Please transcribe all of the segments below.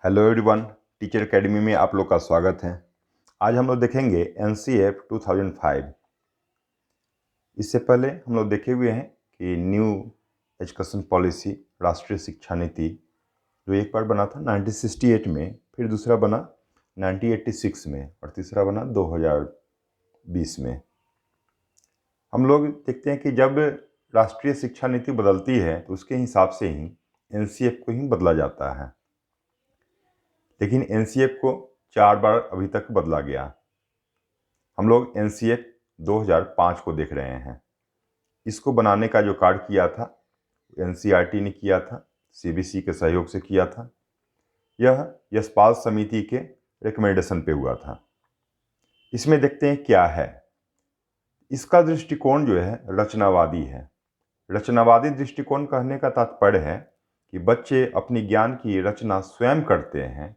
Hello everyone, teacher academy में आप लोग का स्वागत है। आज हम लोग देखेंगे एनसीएफ 2005। इससे पहले हम लोग देखे हुए हैं कि न्यू एजुकेशन पॉलिसी, राष्ट्रीय शिक्षा नीति, जो एक बार बना था 1968 में, फिर दूसरा बना 1986 में और तीसरा बना 2020 में। हम लोग देखते हैं कि जब राष्ट्रीय शिक्षा नीति बदलती है तो उसके हिसाब से ही एनसीएफ को ही बदला जाता है। लेकिन एनसीएफ को 4 बार अभी तक बदला गया। हम लोग एनसीएफ 2005 को देख रहे हैं। इसको बनाने का जो कार्य किया था एनसीईआरटी ने किया था, सीबीएसई के सहयोग से किया था। यह यशपाल समिति के रिकमेंडेशन पे हुआ था। इसमें देखते हैं क्या है। इसका दृष्टिकोण जो है रचनावादी है। रचनावादी दृष्टिकोण कहने का तात्पर्य है कि बच्चे अपनी ज्ञान की रचना स्वयं करते हैं,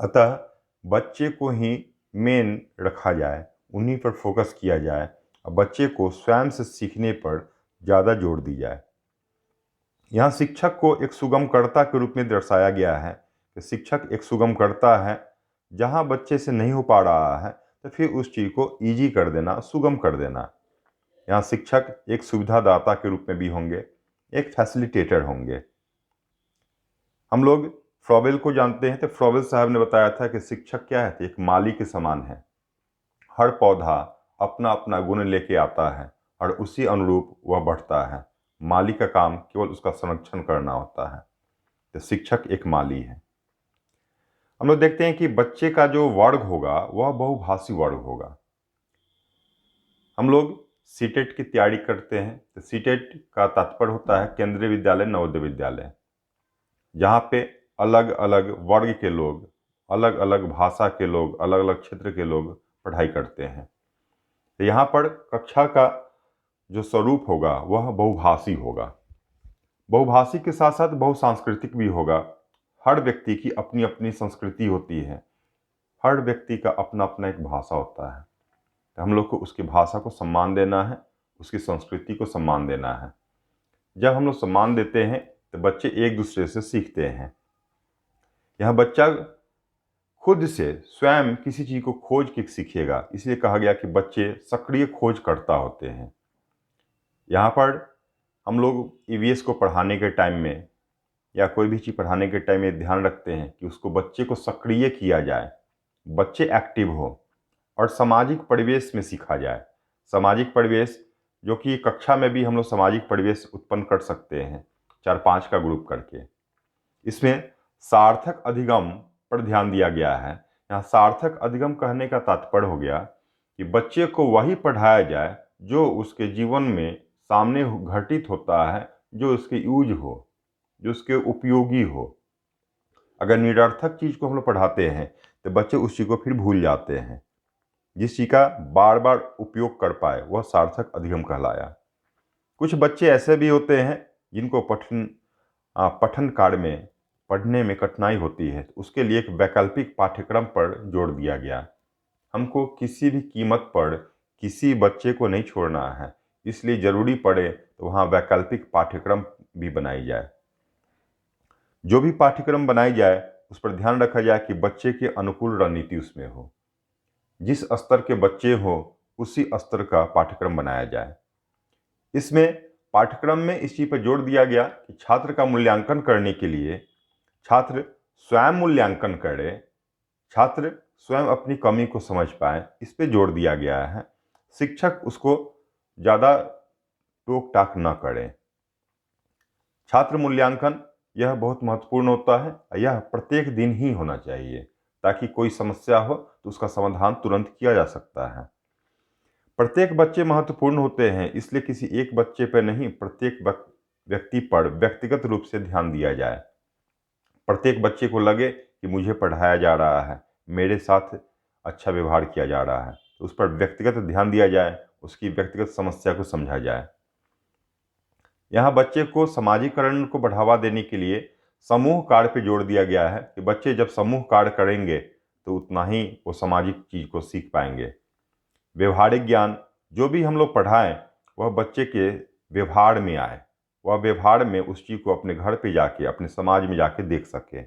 अतः बच्चे को ही मेन रखा जाए, उन्हीं पर फोकस किया जाए और बच्चे को स्वयं से सीखने पर ज़्यादा जोर दी जाए। यहाँ शिक्षक को एक सुगमकर्ता के रूप में दर्शाया गया है कि शिक्षक एक सुगमकर्ता है। जहाँ बच्चे से नहीं हो पा रहा है तो फिर उस चीज़ को ईजी कर देना, सुगम कर देना। यहाँ शिक्षक एक सुविधादाता के रूप में भी होंगे, एक फैसिलिटेटर होंगे। हम लोग फ्रॉबेल को जानते हैं, तो फ्रॉबेल साहब ने बताया था कि शिक्षक क्या है, तो एक माली के समान है। हर पौधा अपना अपना गुण लेके आता है और उसी अनुरूप वह बढ़ता है। माली का काम केवल उसका संरक्षण करना होता है। तो शिक्षक एक माली है। हम लोग देखते हैं कि बच्चे का जो वर्ग होगा वह बहुभाषी वर्ग होगा। हम लोग सीटेट की तैयारी करते हैं, तो सीटेट का तात्पर्य होता है केंद्रीय विद्यालय नवोदय विद्यालय, जहाँ पे अलग अलग वर्ग के लोग, अलग अलग भाषा के लोग, अलग अलग क्षेत्र के लोग पढ़ाई करते हैं। तो यहाँ पर कक्षा का जो स्वरूप होगा वह बहुभाषी होगा। बहुभाषी के साथ साथ बहुसांस्कृतिक भी होगा। हर व्यक्ति की अपनी अपनी संस्कृति होती है, हर व्यक्ति का अपना अपना एक भाषा होता है। तो हम लोग को उसकी भाषा को सम्मान देना है, उसकी संस्कृति को सम्मान देना है। जब हम लोग सम्मान देते हैं तो बच्चे एक दूसरे से सीखते हैं। यह बच्चा खुद से स्वयं किसी चीज़ को खोज के सीखेगा, इसलिए कहा गया कि बच्चे सक्रिय खोजकर्ता होते हैं। यहाँ पर हम लोग ईवीएस को पढ़ाने के टाइम में या कोई भी चीज़ पढ़ाने के टाइम में ध्यान रखते हैं कि उसको बच्चे को सक्रिय किया जाए, बच्चे एक्टिव हो और सामाजिक परिवेश में सीखा जाए। सामाजिक परिवेश जो कि कक्षा में भी हम लोग सामाजिक परिवेश उत्पन्न कर सकते हैं 4-5 का ग्रुप करके। इसमें सार्थक अधिगम पर ध्यान दिया गया है। यहाँ सार्थक अधिगम कहने का तात्पर्य हो गया कि बच्चे को वही पढ़ाया जाए जो उसके जीवन में सामने घटित होता है, जो उसके यूज हो, जो उसके उपयोगी हो। अगर निरर्थक चीज़ को हम लोग पढ़ाते हैं तो बच्चे उस चीज़ को फिर भूल जाते हैं। जिस चीज़ का बार बार उपयोग कर पाए वह सार्थक अधिगम कहलाया। कुछ बच्चे ऐसे भी होते हैं जिनको पठन कार्य में पढ़ने में कठिनाई होती है, तो उसके लिए एक वैकल्पिक पाठ्यक्रम पर जोर दिया गया। हमको किसी भी कीमत पर किसी बच्चे को नहीं छोड़ना है, इसलिए ज़रूरी पड़े तो वहाँ वैकल्पिक पाठ्यक्रम भी बनाई जाए। जो भी पाठ्यक्रम बनाई जाए उस पर ध्यान रखा जाए कि बच्चे के अनुकूल रणनीति उसमें हो। जिस स्तर के बच्चे हो उसी स्तर का पाठ्यक्रम बनाया जाए। इसमें पाठ्यक्रम में इस चीज़ पर जोर दिया गया कि छात्र का मूल्यांकन करने के लिए छात्र स्वयं मूल्यांकन करे, छात्र स्वयं अपनी कमी को समझ पाए, इस पे जोर दिया गया है। शिक्षक उसको ज़्यादा टोक टाक न करें। छात्र मूल्यांकन यह बहुत महत्वपूर्ण होता है। यह प्रत्येक दिन ही होना चाहिए ताकि कोई समस्या हो तो उसका समाधान तुरंत किया जा सकता है। प्रत्येक बच्चे महत्वपूर्ण होते हैं, इसलिए किसी एक बच्चे पर नहीं, प्रत्येक व्यक्ति पर व्यक्तिगत रूप से ध्यान दिया जाए। प्रत्येक बच्चे को लगे कि मुझे पढ़ाया जा रहा है, मेरे साथ अच्छा व्यवहार किया जा रहा है, तो उस पर व्यक्तिगत ध्यान दिया जाए, उसकी व्यक्तिगत समस्या को समझा जाए। यहाँ बच्चे को समाजीकरण को बढ़ावा देने के लिए समूह कार्य पर जोर दिया गया है कि बच्चे जब समूह कार्य करेंगे तो उतना ही वो सामाजिक चीज़ को सीख पाएंगे। व्यवहारिक ज्ञान जो भी हम लोग पढ़ाएं वह बच्चे के व्यवहार में आए, वह व्यवहार में उस चीज़ को अपने घर पे जाके, अपने समाज में जाके देख सके।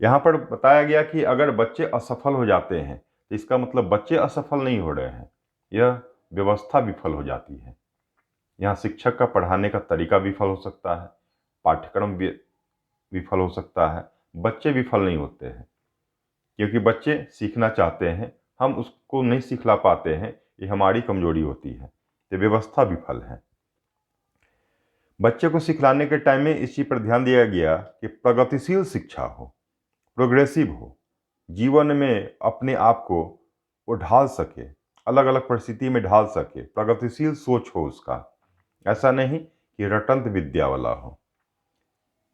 यहाँ पर बताया गया कि अगर बच्चे असफल हो जाते हैं तो इसका मतलब बच्चे असफल नहीं हो रहे हैं, यह व्यवस्था विफल हो जाती है। यहाँ शिक्षक का पढ़ाने का तरीका विफल हो सकता है, पाठ्यक्रम विफल हो सकता है, बच्चे विफल नहीं होते हैं क्योंकि बच्चे सीखना चाहते हैं, हम उसको नहीं सिखला पाते हैं, ये हमारी कमजोरी होती है, तो व्यवस्था विफल है। बच्चे को सिखलाने के टाइम में इस चीज़ पर ध्यान दिया गया कि प्रगतिशील शिक्षा हो, प्रोग्रेसिव हो, जीवन में अपने आप को वो ढाल सके, अलग अलग परिस्थिति में ढाल सके, प्रगतिशील सोच हो उसका, ऐसा नहीं कि रटंत विद्या वाला हो।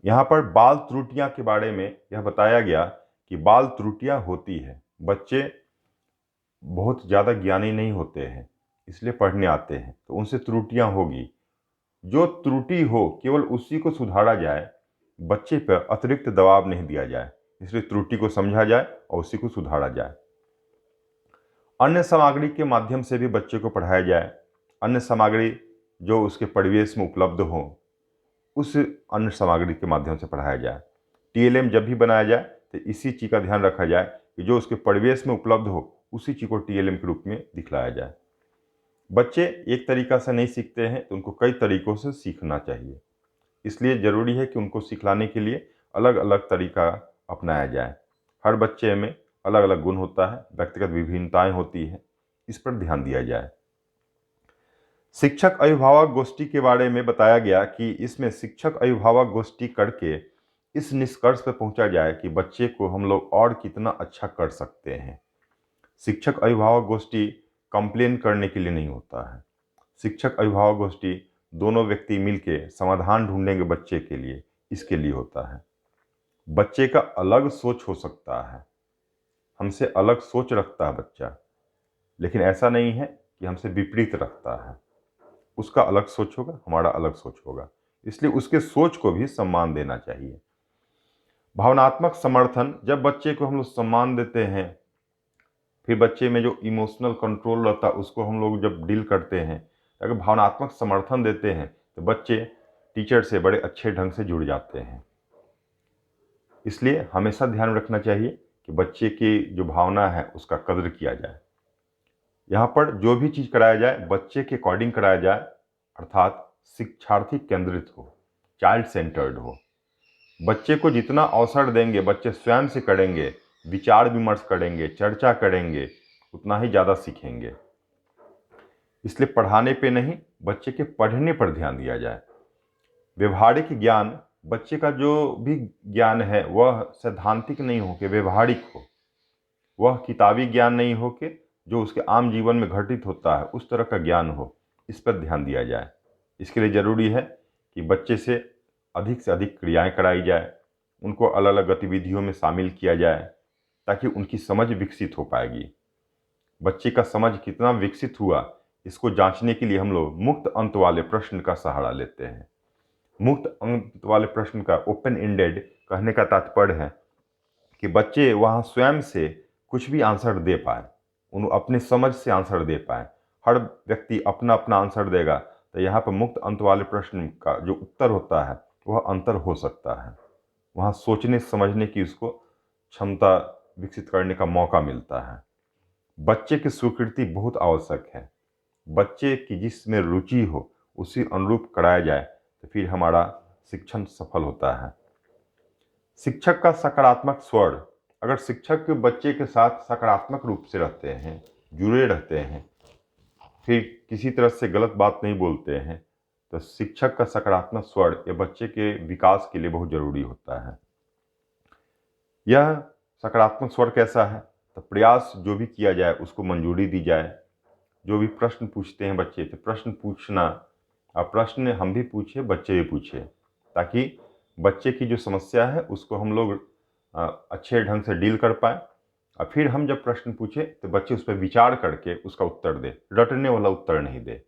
यहाँ पर बाल त्रुटियां के बारे में यह बताया गया कि बाल त्रुटियां होती है, बच्चे बहुत ज़्यादा ज्ञानी नहीं होते हैं इसलिए पढ़ने आते हैं, तो उनसे त्रुटियां होगी। जो त्रुटि हो केवल उसी को सुधारा जाए, बच्चे पर अतिरिक्त दबाव नहीं दिया जाए, इसलिए त्रुटि को समझा जाए और उसी को सुधारा जाए। अन्य सामग्री के माध्यम से भी बच्चे को पढ़ाया जाए, अन्य सामग्री जो उसके परिवेश में उपलब्ध हो उस अन्य सामग्री के माध्यम से पढ़ाया जाए। टीएलएम जब भी बनाया जाए तो इसी चीज़ का ध्यान रखा जाए कि जो उसके परिवेश में उपलब्ध हो उसी चीज़ को टीएलएम के रूप में दिखलाया जाए। बच्चे एक तरीका से नहीं सीखते हैं तो उनको कई तरीकों से सीखना चाहिए, इसलिए ज़रूरी है कि उनको सिखलाने के लिए अलग अलग तरीका अपनाया जाए। हर बच्चे में अलग अलग गुण होता है, व्यक्तिगत विभिन्नताएं होती हैं, इस पर ध्यान दिया जाए। शिक्षक अभिभावक गोष्ठी के बारे में बताया गया कि इसमें शिक्षक अभिभावक गोष्ठी करके इस निष्कर्ष पर पहुंचा जाए कि बच्चे को हम लोग और कितना अच्छा कर सकते हैं। शिक्षक अभिभावक गोष्ठी कंप्लेन करने के लिए नहीं होता है, शिक्षक अभिभावक गोष्ठी दोनों व्यक्ति मिलके समाधान ढूंढेंगे बच्चे के लिए, इसके लिए होता है। बच्चे का अलग सोच हो सकता है, हमसे अलग सोच रखता है बच्चा, लेकिन ऐसा नहीं है कि हमसे विपरीत रखता है। उसका अलग सोच होगा, हमारा अलग सोच होगा, इसलिए उसके सोच को भी सम्मान देना चाहिए। भावनात्मक समर्थन, जब बच्चे को हम लोग सम्मान देते हैं, फिर बच्चे में जो इमोशनल कंट्रोल रहता है उसको हम लोग जब डील करते हैं, अगर भावनात्मक समर्थन देते हैं तो बच्चे टीचर से बड़े अच्छे ढंग से जुड़ जाते हैं। इसलिए हमेशा ध्यान रखना चाहिए कि बच्चे की जो भावना है उसका कद्र किया जाए। यहाँ पर जो भी चीज़ कराया जाए बच्चे के अकॉर्डिंग कराया जाए, अर्थात शिक्षार्थी केंद्रित हो, चाइल्ड सेंटर्ड हो। बच्चे को जितना अवसर देंगे, बच्चे स्वयं से करेंगे, विचार विमर्श करेंगे, चर्चा करेंगे, उतना ही ज़्यादा सीखेंगे। इसलिए पढ़ाने पे नहीं, बच्चे के पढ़ने पर ध्यान दिया जाए। व्यवहारिक ज्ञान, बच्चे का जो भी ज्ञान है वह सैद्धांतिक नहीं हो के व्यवहारिक हो, वह किताबी ज्ञान नहीं हो के जो उसके आम जीवन में घटित होता है उस तरह का ज्ञान हो, इस पर ध्यान दिया जाए। इसके लिए ज़रूरी है कि बच्चे से अधिक क्रियाएं कराई जाए, उनको अलग अलग गतिविधियों में शामिल किया जाए ताकि उनकी समझ विकसित हो पाएगी। बच्चे का समझ कितना विकसित हुआ इसको जांचने के लिए हम लोग मुक्त अंत वाले प्रश्न का सहारा लेते हैं। मुक्त अंत वाले प्रश्न का, ओपन एंडेड कहने का तात्पर्य है कि बच्चे वहाँ स्वयं से कुछ भी आंसर दे पाए, उन अपने समझ से आंसर दे पाए। हर व्यक्ति अपना अपना आंसर देगा, तो यहाँ पर मुक्त अंत वाले प्रश्न का जो उत्तर होता है वह अंतर हो सकता है, वहाँ सोचने समझने की उसको क्षमता विकसित करने का मौका मिलता है। बच्चे की स्वीकृति बहुत आवश्यक है, बच्चे की जिसमें रुचि हो उसी अनुरूप कराया जाए तो फिर हमारा शिक्षण सफल होता है। शिक्षक का सकारात्मक स्वर, अगर शिक्षक के बच्चे के साथ सकारात्मक रूप से रहते हैं, जुड़े रहते हैं, फिर किसी तरह से गलत बात नहीं बोलते हैं, तो शिक्षक का सकारात्मक स्वर ये बच्चे के विकास के लिए बहुत ज़रूरी होता है। यह सकारात्मक स्वर कैसा है, तो प्रयास जो भी किया जाए उसको मंजूरी दी जाए। जो भी प्रश्न पूछते हैं बच्चे, तो प्रश्न पूछना, और प्रश्न हम भी पूछे, बच्चे भी पूछे, ताकि बच्चे की जो समस्या है उसको हम लोग अच्छे ढंग से डील कर पाए। और फिर हम जब प्रश्न पूछे तो बच्चे उस पर विचार करके उसका उत्तर दे, रटने वाला उत्तर नहीं दे।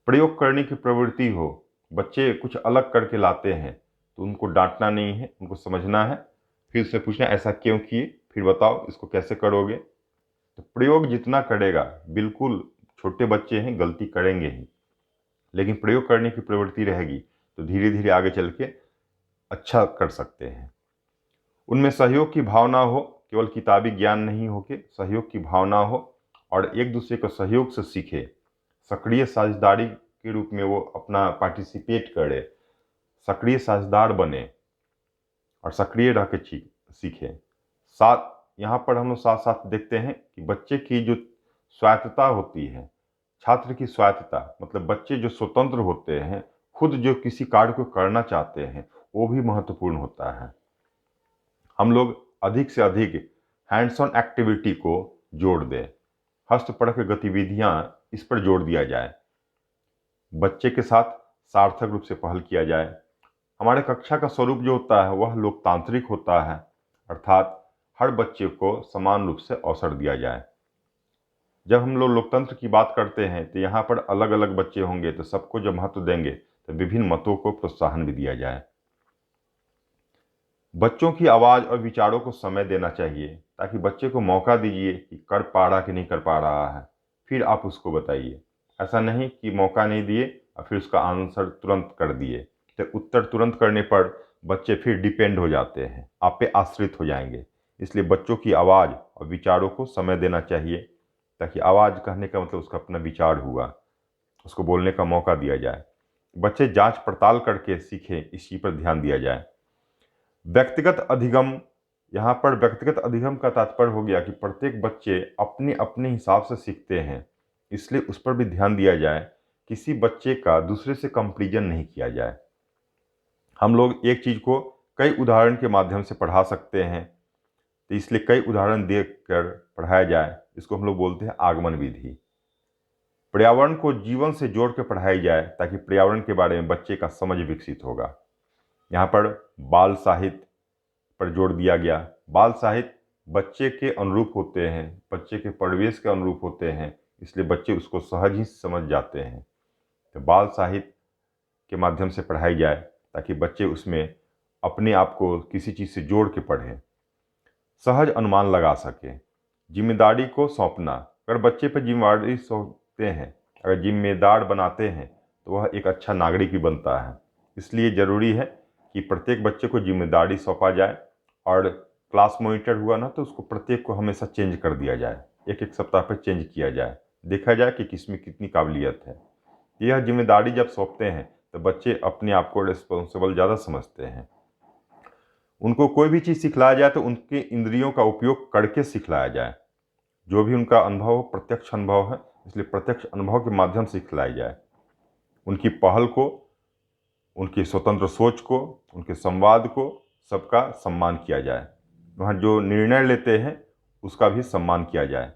प्रयोग करने की प्रवृत्ति हो, बच्चे कुछ अलग करके लाते हैं तो उनको डांटना नहीं है, उनको समझना है, फिर उससे पूछना ऐसा क्यों किए, फिर बताओ इसको कैसे करोगे। तो प्रयोग जितना करेगा, बिल्कुल छोटे बच्चे हैं गलती करेंगे ही, लेकिन प्रयोग करने की प्रवृत्ति रहेगी तो धीरे धीरे आगे चल के अच्छा कर सकते हैं। उनमें सहयोग की भावना हो, केवल किताबी ज्ञान नहीं हो के सहयोग की भावना हो और एक दूसरे को सहयोग से सीखे। सक्रिय साझेदारी के रूप में वो अपना पार्टिसिपेट करे, सक्रिय साझेदार बने और सक्रिय रह के सीखे। साथ यहाँ पर हम लोग साथ साथ देखते हैं कि बच्चे की जो स्वायत्तता होती है, छात्र की स्वायत्तता मतलब बच्चे जो स्वतंत्र होते हैं, खुद जो किसी कार्य को करना चाहते हैं, वो भी महत्वपूर्ण होता है। हम लोग अधिक से अधिक हैंड्स ऑन एक्टिविटी को जोड़ दें, हस्तपढ़ गतिविधियां इस पर जोड़ दिया जाए, बच्चे के साथ सार्थक रूप से पहल किया जाए। हमारे कक्षा का स्वरूप जो होता है वह लोकतांत्रिक होता है, अर्थात हर बच्चे को समान रूप से अवसर दिया जाए। जब हम लोग लोकतंत्र की बात करते हैं तो यहाँ पर अलग अलग बच्चे होंगे, तो सबको जब महत्व देंगे तो विभिन्न मतों को प्रोत्साहन भी दिया जाए। बच्चों की आवाज़ और विचारों को समय देना चाहिए, ताकि बच्चे को मौका दीजिए कि कर पा रहा कि नहीं कर पा रहा है, फिर आप उसको बताइए। ऐसा नहीं कि मौका नहीं दिए और फिर उसका आंसर तुरंत कर दिए, तो उत्तर तुरंत करने पर बच्चे फिर डिपेंड हो जाते हैं, आप पे आश्रित हो जाएंगे। इसलिए बच्चों की आवाज़ और विचारों को समय देना चाहिए, ताकि आवाज़ कहने का मतलब उसका अपना विचार हुआ, उसको बोलने का मौका दिया जाए। बच्चे जांच पड़ताल करके सीखें, इस चीज़ पर ध्यान दिया जाए। व्यक्तिगत अधिगम, यहाँ पर व्यक्तिगत अधिगम का तात्पर्य हो गया कि प्रत्येक बच्चे अपने अपने हिसाब से सीखते हैं, इसलिए उस पर भी ध्यान दिया जाए। किसी बच्चे का दूसरे से कंपैरिजन नहीं किया जाए। हम लोग एक चीज़ को कई उदाहरण के माध्यम से पढ़ा सकते हैं, तो इसलिए कई उदाहरण देकर पढ़ाया जाए। इसको हम लोग बोलते हैं आगमन विधि। पर्यावरण को जीवन से जोड़ के पढ़ाई जाए, ताकि पर्यावरण के बारे में बच्चे का समझ विकसित होगा। यहाँ पर बाल साहित्य पर जोर दिया गया। बाल साहित्य बच्चे के अनुरूप होते हैं, बच्चे के परिवेश के अनुरूप होते हैं, इसलिए बच्चे उसको सहज ही समझ जाते हैं। तो बाल साहित्य के माध्यम से पढ़ाई जाए, ताकि बच्चे उसमें अपने आप को किसी चीज़ से जोड़ के पढ़ें, सहज अनुमान लगा सकें। जिम्मेदारी को सौंपना, अगर बच्चे पर जिम्मेदारी सौंपते हैं, अगर जिम्मेदार बनाते हैं, तो वह एक अच्छा नागरिक भी बनता है। इसलिए ज़रूरी है कि प्रत्येक बच्चे को जिम्मेदारी सौंपा जाए, और क्लास मॉनिटर हुआ ना तो उसको प्रत्येक को हमेशा चेंज कर दिया जाए, एक एक सप्ताह पर चेंज किया जाए, देखा जाए कि किसमें कितनी काबिलियत है। यह जिम्मेदारी जब सौंपते हैं तो बच्चे अपने आप को रिस्पॉन्सिबल ज़्यादा समझते हैं। उनको कोई भी चीज़ सिखलाया जाए तो उनके इंद्रियों का उपयोग करके सिखलाया जाए। जो भी उनका अनुभव प्रत्यक्ष अनुभव है, इसलिए प्रत्यक्ष अनुभव के माध्यम से सिखलाया जाए। उनकी पहल को, उनकी स्वतंत्र सोच को, उनके संवाद को, सबका सम्मान किया जाए। वहाँ जो निर्णय लेते हैं उसका भी सम्मान किया जाए।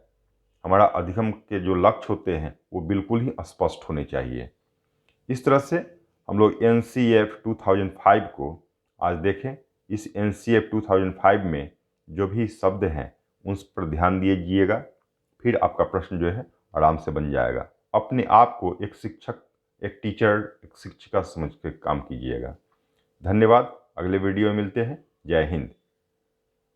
हमारा अधिगम के जो लक्ष्य होते हैं वो बिल्कुल ही स्पष्ट होने चाहिए। इस तरह से हम लोग NCF 2005 को आज देखें। इस NCF 2005 में जो भी शब्द हैं उस पर ध्यान दीजिएगा, फिर आपका प्रश्न जो है आराम से बन जाएगा। अपने आप को एक शिक्षक, एक टीचर, एक शिक्षिका समझ के काम कीजिएगा। धन्यवाद। अगले वीडियो में मिलते हैं। जय हिंद।